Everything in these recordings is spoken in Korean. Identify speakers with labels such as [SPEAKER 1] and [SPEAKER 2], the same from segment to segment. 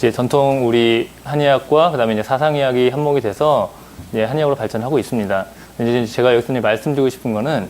[SPEAKER 1] 이제 전통 우리 한의학과 그다음에 이제 사상의학이 한몫이 돼서 이제 한의학으로 발전하고 있습니다. 이제 제가 여기서 이제 말씀드리고 싶은 거는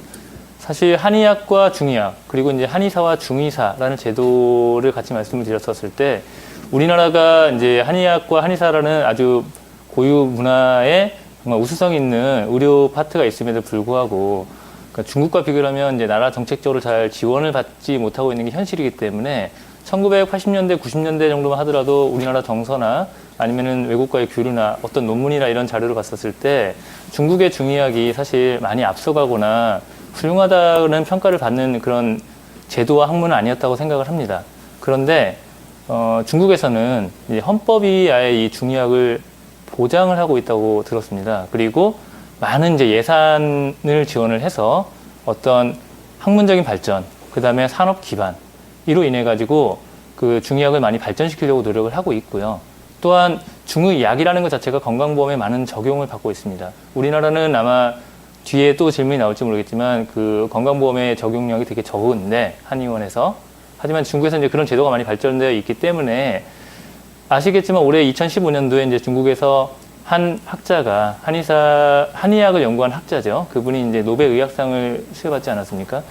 [SPEAKER 1] 사실 한의학과 중의학 그리고 이제 한의사와 중의사라는 제도를 같이 말씀을 드렸었을 때 우리나라가 이제 한의학과 한의사라는 아주 고유 문화에 정말 우수성 있는 의료 파트가 있음에도 불구하고 그러니까 중국과 비교하면 이제 나라 정책적으로 잘 지원을 받지 못하고 있는 게 현실이기 때문에 1980년대, 90년대 정도만 하더라도 우리나라 정서나 아니면은 외국과의 교류나 어떤 논문이나 이런 자료를 봤었을 때 중국의 중의학이 사실 많이 앞서가거나 훌륭하다는 평가를 받는 그런 제도와 학문은 아니었다고 생각을 합니다. 그런데 중국에서는 이제 헌법이 아예 이 중의학을 보장을 하고 있다고 들었습니다. 그리고 많은 이제 예산을 지원을 해서 어떤 학문적인 발전, 그 다음에 산업 기반, 이로 인해 가지고 그 중의학을 많이 발전시키려고 노력을 하고 있고요. 또한 중의약이라는 것 자체가 건강보험에 많은 적용을 받고 있습니다. 우리나라는 아마 뒤에 또 질문이 나올지 모르겠지만 그 건강보험의 적용량이 되게 적은데 한의원에서 하지만 중국에서 이제 그런 제도가 많이 발전되어 있기 때문에 아시겠지만 올해 2015년도에 이제 중국에서 한 학자가 한의학을 연구한 학자죠. 그분이 이제 노벨 의학상을 수여받지 않았습니까?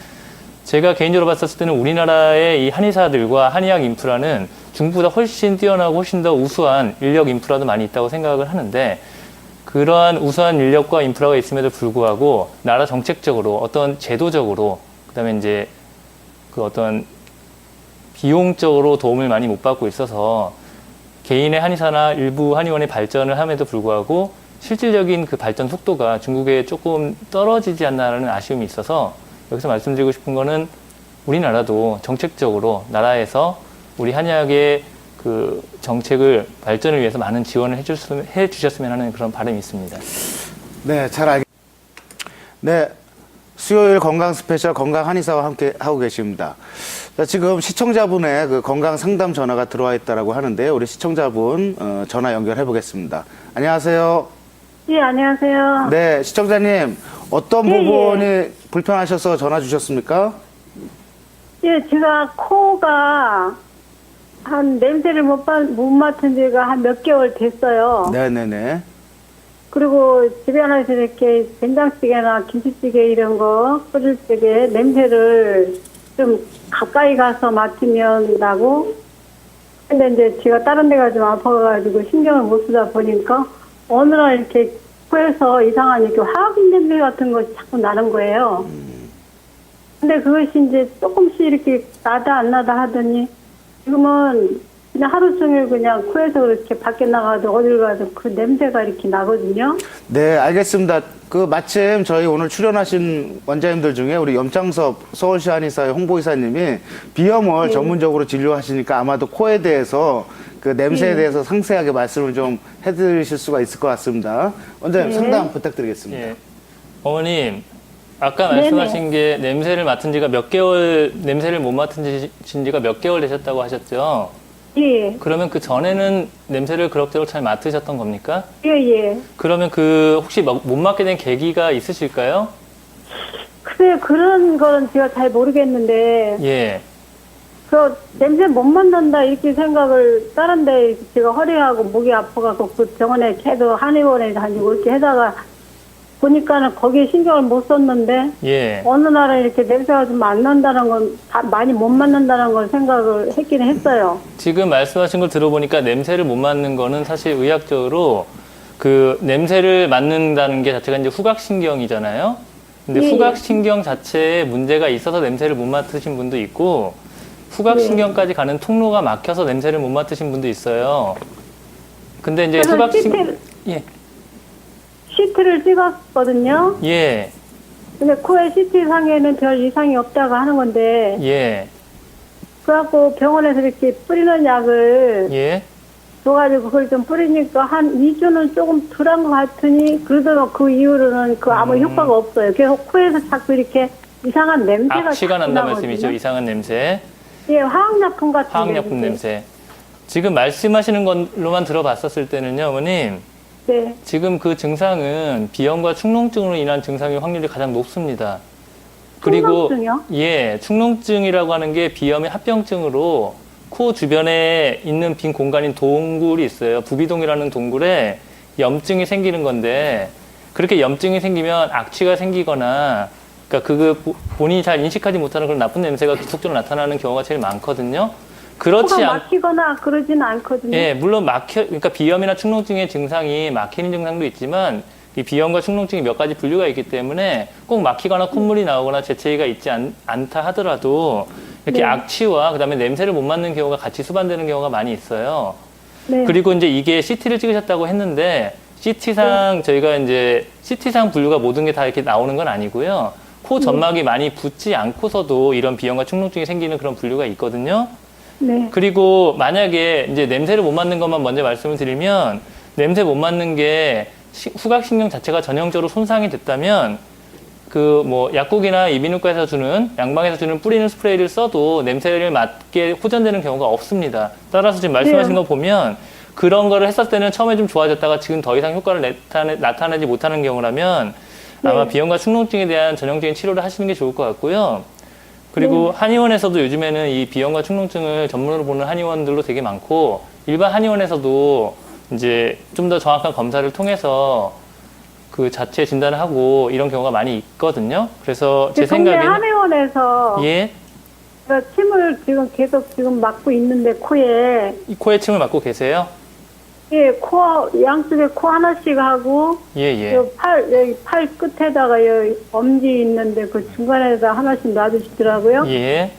[SPEAKER 1] 제가 개인적으로 봤었을 때는 우리나라의 이 한의사들과 한의학 인프라는 중국보다 훨씬 뛰어나고 훨씬 더 우수한 인력 인프라도 많이 있다고 생각을 하는데 그러한 우수한 인력과 인프라가 있음에도 불구하고 나라 정책적으로 어떤 제도적으로 그다음에 이제 그 어떤 비용적으로 도움을 많이 못 받고 있어서 개인의 한의사나 일부 한의원의 발전을 함에도 불구하고 실질적인 그 발전 속도가 중국에 조금 떨어지지 않나라는 아쉬움이 있어서 여기서 말씀드리고 싶은 거는 우리나라도 정책적으로 나라에서 우리 한의학의 그 정책을 발전을 위해서 많은 지원을 해주셨으면 하는 그런 바람이 있습니다.
[SPEAKER 2] 네, 잘 알겠습니다. 네, 수요일 건강 스페셜 건강 한의사와 함께 하고 계십니다. 자, 지금 시청자분의 그 건강 상담 전화가 들어와 있다라고 하는데요. 우리 시청자분 전화 연결해 보겠습니다. 안녕하세요.
[SPEAKER 3] 예, 안녕하세요.
[SPEAKER 2] 네, 시청자님 어떤 부분이 불편하셔서 전화 주셨습니까?
[SPEAKER 3] 예, 제가 코가 한 냄새를 못 맡은 지가 한 몇 개월 됐어요.
[SPEAKER 2] 네네네.
[SPEAKER 3] 그리고 주변에서 이렇게 된장찌개나 김치찌개 이런 거 끓일 적에 냄새를 좀 가까이 가서 맡으면 나고, 근데 이제 제가 다른 데가 좀 아파가지고 신경을 못 쓰다 보니까 어느 날 이렇게 코에서 이상한 이렇게 화학 냄새 같은 것이 자꾸 나는 거예요. 근데 그것이 이제 조금씩 이렇게 나다 안 나다 하더니 지금은 그냥 하루 종일 그냥 코에서 그렇게 밖에 나가도 어딜 가도 그 냄새가 이렇게 나거든요.
[SPEAKER 2] 네, 알겠습니다. 그 마침 저희 오늘 출연하신 원장님들 중에 우리 염창섭 서울시 한의사의 홍보이사님이 비염을 전문적으로 진료하시니까 아마도 코에 대해서 그 냄새에 대해서 상세하게 말씀을 좀 해드리실 수가 있을 것 같습니다. 원장님 상담 부탁드리겠습니다.
[SPEAKER 1] 예. 어머님, 아까 말씀하신 게 냄새를 맡은 지가 몇 개월, 냄새를 못 맡은 지가 몇 개월 되셨다고 하셨죠?
[SPEAKER 3] 예.
[SPEAKER 1] 그러면 그 전에는 냄새를 그럭저럭 잘 맡으셨던 겁니까?
[SPEAKER 3] 예, 예.
[SPEAKER 1] 그러면 그 혹시 못 맡게 된 계기가 있으실까요?
[SPEAKER 3] 그래, 그런 거는 제가 잘 모르겠는데,
[SPEAKER 1] 예.
[SPEAKER 3] 그 냄새 못 맡는다 이렇게 생각을 다른 데 제가 허리하고 목이 아파갖고 그 병원에 계속 한의원에 다니고 이렇게 하다가 보니까는 거기에 신경을 못 썼는데,
[SPEAKER 1] 예.
[SPEAKER 3] 어느 날은 이렇게 냄새가 좀 안 난다는 건, 많이 못 맡는다는 걸 생각을 했긴 했어요.
[SPEAKER 1] 지금 말씀하신 걸 들어보니까 냄새를 못 맡는 거는 사실 의학적으로 그 냄새를 맡는다는 게 자체가 이제 후각신경이잖아요. 근데
[SPEAKER 3] 예.
[SPEAKER 1] 후각신경 자체에 문제가 있어서 냄새를 못 맡으신 분도 있고 후각신경까지 가는 통로가 막혀서 냄새를 못 맡으신 분도 있어요. 근데 이제 예.
[SPEAKER 3] CT를 찍었거든요.
[SPEAKER 1] 예.
[SPEAKER 3] 근데 코에 CT 상에는 별 이상이 없다고 하는 건데,
[SPEAKER 1] 예.
[SPEAKER 3] 그래갖고 병원에서 이렇게 뿌리는 약을
[SPEAKER 1] 예.
[SPEAKER 3] 줘가지고 그걸 좀 뿌리니까 한 2주는 조금 덜한 것 같으니, 그러다가 그 이후로는 그 아무 효과가 없어요. 계속 코에서 자꾸 이렇게 이상한 냄새가
[SPEAKER 1] 악취가
[SPEAKER 3] 자꾸
[SPEAKER 1] 난다는
[SPEAKER 3] 나거든요.
[SPEAKER 1] 말씀이죠. 이상한 냄새.
[SPEAKER 3] 예, 화학약품 같은
[SPEAKER 1] 화학약품 냄새. 지금 말씀하시는 걸로만 들어봤었을 때는요, 어머님.
[SPEAKER 3] 네.
[SPEAKER 1] 지금 그 증상은 비염과 축농증으로 인한 증상의 확률이 가장 높습니다. 그리고
[SPEAKER 3] 축농증이요?
[SPEAKER 1] 예, 축농증이라고 하는 게 비염의 합병증으로 코 주변에 있는 빈 공간인 동굴이 있어요. 부비동이라는 동굴에 염증이 생기는 건데 그렇게 염증이 생기면 악취가 생기거나 그러니까 본인이 잘 인식하지 못하는 그런 나쁜 냄새가 계속적으로 나타나는 경우가 제일 많거든요. 그렇지
[SPEAKER 3] 코가
[SPEAKER 1] 않
[SPEAKER 3] 막히거나 그러지는 않거든요.
[SPEAKER 1] 예, 물론 그러니까 비염이나 축농증의 증상이 막히는 증상도 있지만 이 비염과 축농증이 몇 가지 분류가 있기 때문에 꼭 막히거나 콧물이 나오거나 재채기가 있지 않다 하더라도 이렇게
[SPEAKER 3] 네.
[SPEAKER 1] 악취와 그다음에 냄새를 못 맡는 경우가 같이 수반되는 경우가 많이 있어요.
[SPEAKER 3] 네.
[SPEAKER 1] 그리고 이제 이게 CT를 찍으셨다고 했는데 CT상 저희가 이제 CT상 분류가 모든 게 다 이렇게 나오는 건 아니고요. 코 점막이 많이 붓지 않고서도 이런 비염과 축농증이 생기는 그런 분류가 있거든요.
[SPEAKER 3] 네.
[SPEAKER 1] 그리고 만약에 이제 냄새를 못 맡는 것만 먼저 말씀을 드리면 냄새 못 맡는 게 후각신경 자체가 전형적으로 손상이 됐다면 그 뭐 약국이나 이비인후과에서 주는 양방에서 주는 뿌리는 스프레이를 써도 냄새를 맡게 호전되는 경우가 없습니다. 따라서 지금 말씀하신
[SPEAKER 3] 네.
[SPEAKER 1] 거 보면 그런 거를 했을 때는 처음에 좀 좋아졌다가 지금 더 이상 효과를 나타내지 못하는 경우라면 아마
[SPEAKER 3] 네.
[SPEAKER 1] 비염과 축농증에 대한 전형적인 치료를 하시는 게 좋을 것 같고요. 그리고 한의원에서도 요즘에는 이 비염과 축농증을 전문으로 보는 한의원들도 되게 많고 일반 한의원에서도 이제 좀 더 정확한 검사를 통해서 그 자체 진단을 하고 이런 경우가 많이 있거든요. 그래서 제
[SPEAKER 3] 동네
[SPEAKER 1] 생각에는
[SPEAKER 3] 한의원에서
[SPEAKER 1] 예,
[SPEAKER 3] 제가 침을 지금 계속 지금 막고 있는데 코에
[SPEAKER 1] 이 코에 침을 맞고 계세요?
[SPEAKER 3] 예, 코 양쪽에 코 하나씩 하고
[SPEAKER 1] 예, 예.
[SPEAKER 3] 여기 팔 끝에다가 여기 엄지 있는데 그 중간에다 하나씩 놔주시더라고요.
[SPEAKER 1] 예.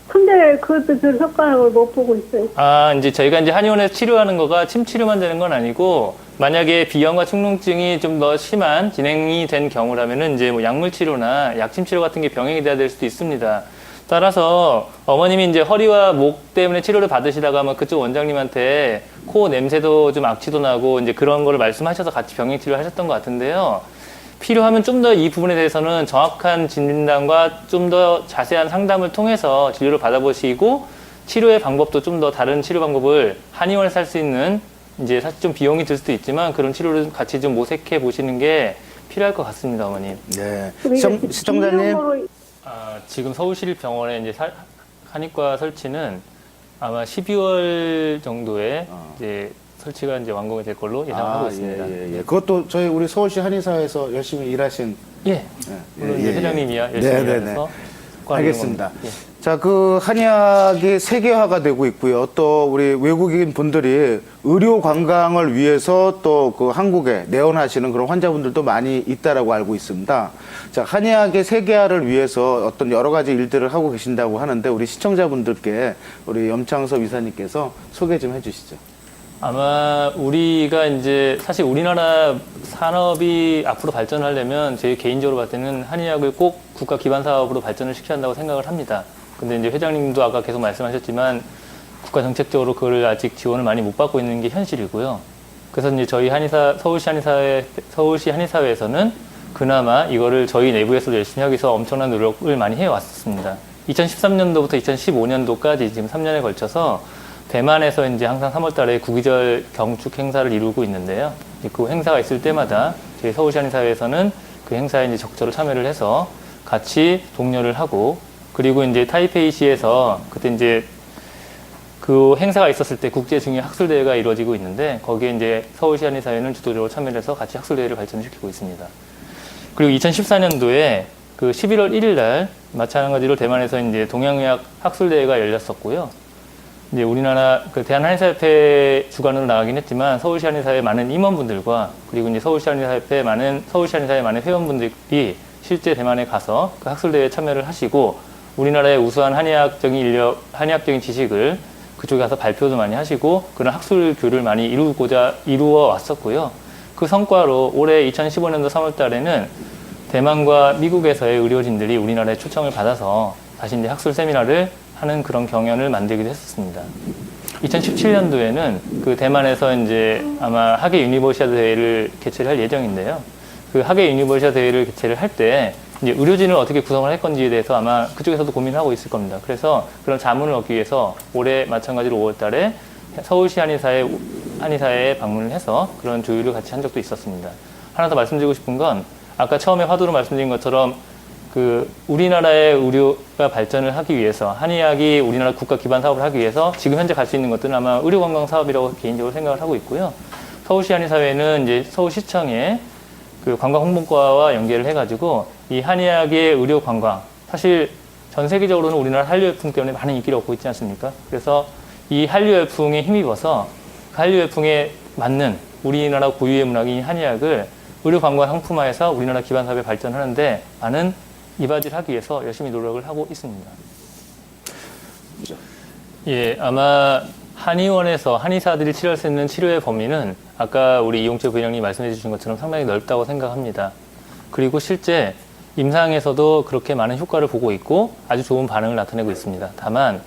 [SPEAKER 3] 근데 그것도 별 효과를 못 보고 있어요.
[SPEAKER 1] 아, 이제 저희가 이제 한의원에서 치료하는 거가 침 치료만 되는 건 아니고 만약에 비염과 축농증이 좀 더 심한 진행이 된 경우라면은 이제 뭐 약물 치료나 약침 치료 같은 게 병행이 돼야 될 수도 있습니다. 따라서 어머님이 이제 허리와 목 때문에 치료를 받으시다가 아마 그쪽 원장님한테 코 냄새도 좀 악취도 나고 이제 그런 거를 말씀하셔서 같이 병행 치료를 하셨던 것 같은데요. 필요하면 좀 더 이 부분에 대해서는 정확한 진단과 좀 더 자세한 상담을 통해서 진료를 받아보시고 치료의 방법도 좀 더 다른 치료 방법을 한의원에서 할 수 있는 이제 사실 좀 비용이 들 수도 있지만 그런 치료를 같이 좀 모색해 보시는 게 필요할 것 같습니다, 어머님.
[SPEAKER 2] 네.
[SPEAKER 3] 그리고
[SPEAKER 2] 시청자님.
[SPEAKER 3] 진료로
[SPEAKER 1] 지금 서울시 병원에 이제 한의과 설치는 아마 12월 정도에 이제 설치가 이제 완공이 될 걸로 예상하고 있습니다.
[SPEAKER 2] 예. 그것도 저희 우리 서울시 한의사에서 열심히 일하신.
[SPEAKER 1] 예. 물론 이제 회장님이야 열심히
[SPEAKER 2] 네네네.
[SPEAKER 1] 일해서
[SPEAKER 2] 알겠습니다.
[SPEAKER 1] 예.
[SPEAKER 2] 자, 그 한의학이 세계화가 되고 있고요. 또 우리 외국인 분들이 의료 관광을 위해서 또 그 한국에 내원하시는 그런 환자분들도 많이 있다라고 알고 있습니다. 자, 한의학의 세계화를 위해서 어떤 여러 가지 일들을 하고 계신다고 하는데 우리 시청자분들께 우리 염창섭 이사님께서 소개 좀 해주시죠.
[SPEAKER 1] 아마 우리가 이제 사실 우리나라 산업이 앞으로 발전하려면 제 개인적으로 봤을 때는 한의학을 꼭 국가 기반 사업으로 발전을 시켜야 한다고 생각을 합니다. 근데 이제 회장님도 아까 계속 말씀하셨지만 국가 정책적으로 그걸 아직 지원을 많이 못 받고 있는 게 현실이고요. 그래서 이제 저희 서울시 한의사회에서는 그나마 이거를 저희 내부에서 열심히 하기 위해서 엄청난 노력을 많이 해왔습니다. 2013년도부터 2015년도까지 지금 3년에 걸쳐서 대만에서 이제 항상 3월 달에 구기절 경축 행사를 이루고 있는데요. 그 행사가 있을 때마다 저희 서울시 한의사회에서는 그 행사에 이제 적절히 참여를 해서 같이 독려를 하고 그리고 이제 타이페이시에서 그때 이제 그 행사가 있었을 때 국제 중의 학술 대회가 이루어지고 있는데 거기에 이제 서울시 한의사회는 주도적으로 참여를 해서 같이 학술 대회를 발전시키고 있습니다. 그리고 2014년도에 그 11월 1일 날 마찬가지로 대만에서 이제 동양의학 학술 대회가 열렸었고요. 이제 우리나라 그 대한한의사협회 주관으로 나가긴 했지만 서울시 한의사의 많은 임원분들과 그리고 이제 서울시 한의사의 많은 회원분들이 실제 대만에 가서 그 학술 대회에 참여를 하시고 우리나라의 우수한 한의학적인 지식을 그쪽에 가서 발표도 많이 하시고 그런 학술 교류를 많이 이루어 왔었고요. 그 성과로 올해 2015년도 3월 달에는 대만과 미국에서의 의료진들이 우리나라에 초청을 받아서 다시 이제 학술 세미나를 하는 그런 경연을 만들기도 했었습니다. 2017년도에는 그 대만에서 이제 아마 하계 유니버시아드 대회를 개최를 할 예정인데요. 그 하계 유니버시아드 대회를 개최를 할 때 이제 의료진을 어떻게 구성을 할 건지에 대해서 아마 그쪽에서도 고민을 하고 있을 겁니다. 그래서 그런 자문을 얻기 위해서 올해 마찬가지로 5월 달에 서울시 한의사에 방문을 해서 그런 조율을 같이 한 적도 있었습니다. 하나 더 말씀드리고 싶은 건 아까 처음에 화두로 말씀드린 것처럼 그 우리나라의 의료가 발전을 하기 위해서 한의학이 우리나라 국가 기반 사업을 하기 위해서 지금 현재 갈 수 있는 것들은 아마 의료관광 사업이라고 개인적으로 생각을 하고 있고요. 서울시 한의사회는 이제 서울시청에 그 관광홍보과와 연계를 해가지고 이 한의학의 의료관광, 사실 전 세계적으로는 우리나라 한류열풍 때문에 많은 인기를 얻고 있지 않습니까? 그래서 이 한류열풍에 힘입어서 그 한류열풍에 맞는 우리나라 고유의 문학인 한의학을 의료관광 상품화해서 우리나라 기반 사업에 발전하는데 많은 이바지를 하기 위해서 열심히 노력을 하고 있습니다. 예, 아마 한의원에서 한의사들이 치료할 수 있는 치료의 범위는 아까 우리 이용철 부장님이 말씀해 주신 것처럼 상당히 넓다고 생각합니다. 그리고 실제 임상에서도 그렇게 많은 효과를 보고 있고 아주 좋은 반응을 나타내고 있습니다. 다만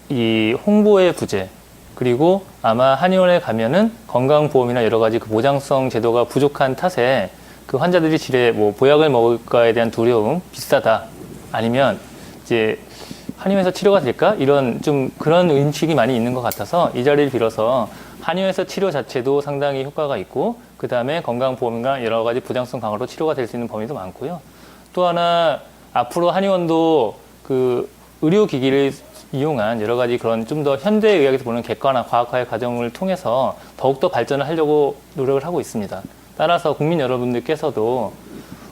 [SPEAKER 1] 이 홍보의 부재, 그리고 아마 한의원에 가면은 건강보험이나 여러 가지 그 보장성 제도가 부족한 탓에 그 환자들이 질에 뭐 보약을 먹을까에 대한 두려움, 비싸다, 아니면 이제 한의원에서 치료가 될까? 이런 좀 그런 인식이 많이 있는 것 같아서 이 자리를 빌어서 한의원에서 치료 자체도 상당히 효과가 있고 그 다음에 건강보험이나 여러 가지 보장성 강화로 치료가 될 수 있는 범위도 많고요. 또 하나 앞으로 한의원도 그 의료기기를 이용한 여러 가지 그런 좀 더 현대의학에서 보는 객관화, 과학화의 과정을 통해서 더욱더 발전을 하려고 노력을 하고 있습니다. 따라서 국민 여러분들께서도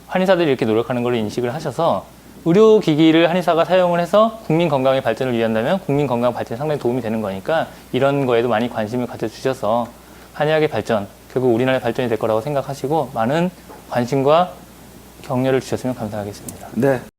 [SPEAKER 1] 한의사들이 이렇게 노력하는 걸 인식을 하셔서 의료기기를 한의사가 사용을 해서 국민 건강의 발전을 위한다면 국민 건강 발전에 상당히 도움이 되는 거니까 이런 거에도 많이 관심을 가져주셔서 한의학의 발전, 결국 우리나라의 발전이 될 거라고 생각하시고 많은 관심과 격려를 주셨으면 감사하겠습니다.
[SPEAKER 2] 네.